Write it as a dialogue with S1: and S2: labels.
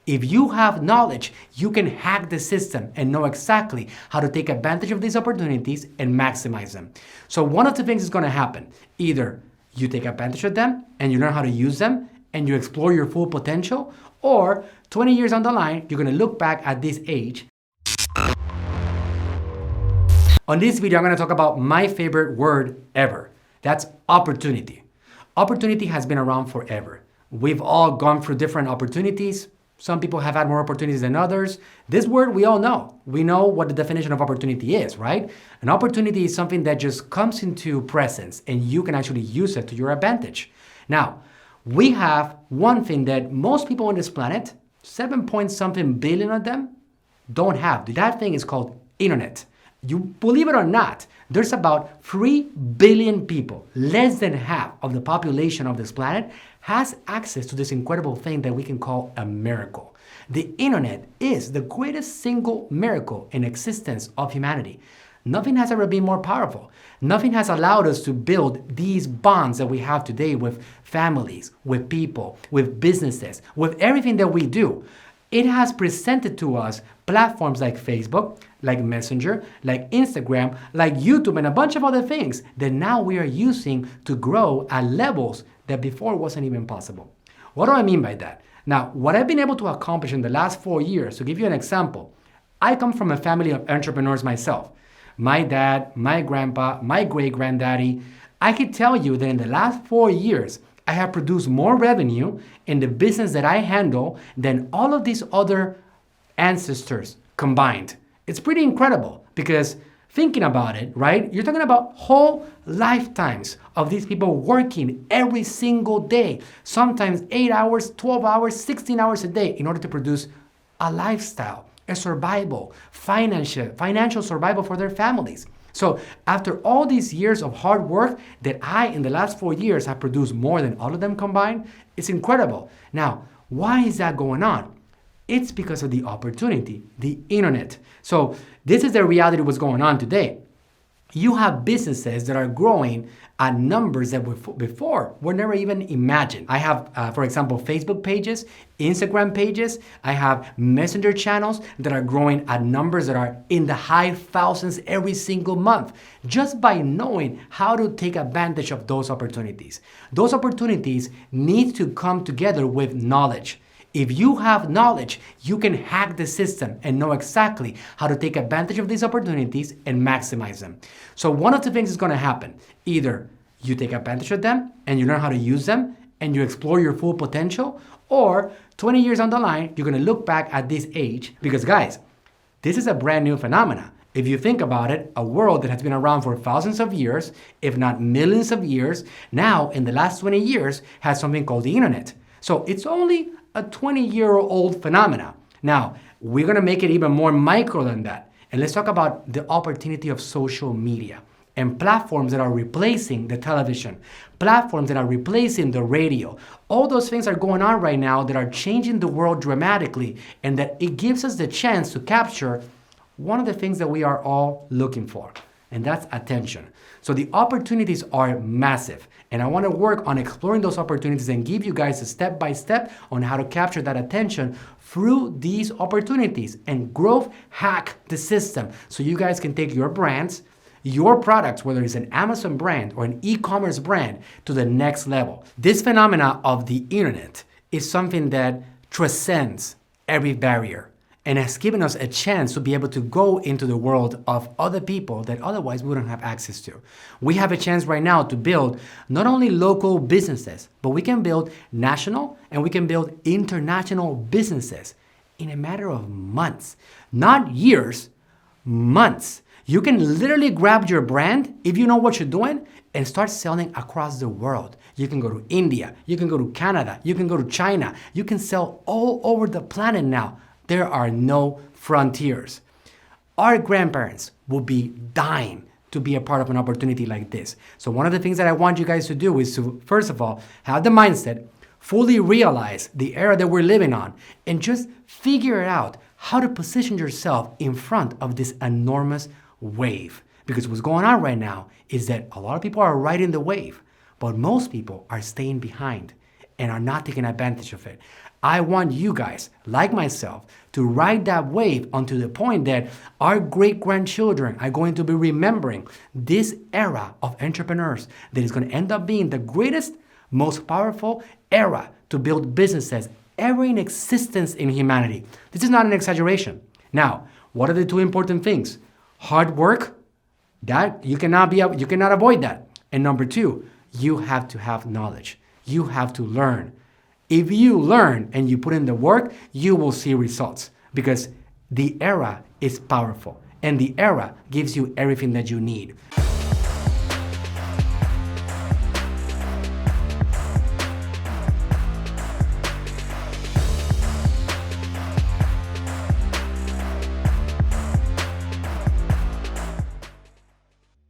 S1: If you have knowledge, you can hack the system and know exactly how to take advantage of these opportunities and maximize them. So one of the things is going to happen. Either you take advantage of them and you learn how to use them and you explore your full potential, or 20 years down the line, you're going to look back at this age. On this video, I'm going to talk about my favorite word ever. That's opportunity. Opportunity has been around forever. We've all gone through different opportunities. Some people have had more opportunities than others. This word we all know. We know what the definition of opportunity is, right? An opportunity is something that just comes into presence and you can actually use it to your advantage. Now, we have one thing that most people on this planet, 7-point-something billion of them, don't have. That thing is called internet. You believe it or not, there's about 3 billion people, less than half of the population of this planet, has access to this incredible thing that we can call a miracle. The internet is the greatest single miracle in existence of humanity. Nothing has ever been more powerful. Nothing has allowed us to build these bonds that we have today with families, with people, with businesses, with everything that we do. It has presented to us platforms like Facebook, like Messenger, like Instagram, like YouTube, and a bunch of other things that now we are using to grow at levels that before wasn't even possible. What do I mean by that? Now, what I've been able to accomplish in the last 4 years, to give you an example, I come from a family of entrepreneurs myself. My dad, my grandpa, my great-granddaddy. I could tell you that in the last 4 years, I have produced more revenue in the business that I handle than all of these other ancestors combined. It's pretty incredible because thinking about it, right? You're talking about whole lifetimes of these people working every single day, sometimes 8 hours, 12 hours, 16 hours a day in order to produce a lifestyle, a survival, financial survival for their families. So after all these years of hard work that I, in the last 4 years, have produced more than all of them combined, it's incredible. Now, why is that going on? It's because of the opportunity, the internet. So this is the reality of what's going on today. You have businesses that are growing at numbers that before were never even imagined. I have, for example, Facebook pages, Instagram pages. I have Messenger channels that are growing at numbers that are in the high thousands every single month, just by knowing how to take advantage of those opportunities. Those opportunities need to come together with knowledge. If you have knowledge, you can hack the system and know exactly how to take advantage of these opportunities and maximize them. So one of the things is going to happen. Either you take advantage of them and you learn how to use them and you explore your full potential, or 20 years down the line, you're going to look back at this age because, guys, this is a brand new phenomena. If you think about it, a world that has been around for thousands of years, if not millions of years, now in the last 20 years has something called the internet. So it's only a 20-year-old phenomena. Now, we're going to make it even more micro than that. And let's talk about the opportunity of social media and platforms that are replacing the television, platforms that are replacing the radio. All those things are going on right now that are changing the world dramatically, and that it gives us the chance to capture one of the things that we are all looking for, and that's attention. So the opportunities are massive, and I want to work on exploring those opportunities and give you guys a step-by-step on how to capture that attention through these opportunities and growth hack the system so you guys can take your brands, your products, whether it's an Amazon brand or an e-commerce brand, to the next level. This phenomena of the internet is something that transcends every barrier and has given us a chance to be able to go into the world of other people that otherwise we wouldn't have access to. We have a chance right now to build not only local businesses, but we can build national and we can build international businesses in a matter of months, not years, months. You can literally grab your brand, if you know what you're doing, and start selling across the world. You can go to India, you can go to Canada, you can go to China, you can sell all over the planet now. There are no frontiers. Our grandparents will be dying to be a part of an opportunity like this. So one of the things that I want you guys to do is to, first of all, have the mindset, fully realize the era that we're living on, and just figure out how to position yourself in front of this enormous wave. Because what's going on right now is that a lot of people are riding the wave, but most people are staying behind and are not taking advantage of it. I want you guys, like myself, to ride that wave unto the point that our great-grandchildren are going to be remembering this era of entrepreneurs that is going to end up being the greatest, most powerful era to build businesses ever in existence in humanity. This is not an exaggeration. Now, what are the two important things? Hard work, that you cannot avoid that. And number two, you have to have knowledge. You have to learn. If you learn and you put in the work, you will see results because the era is powerful and the era gives you everything that you need.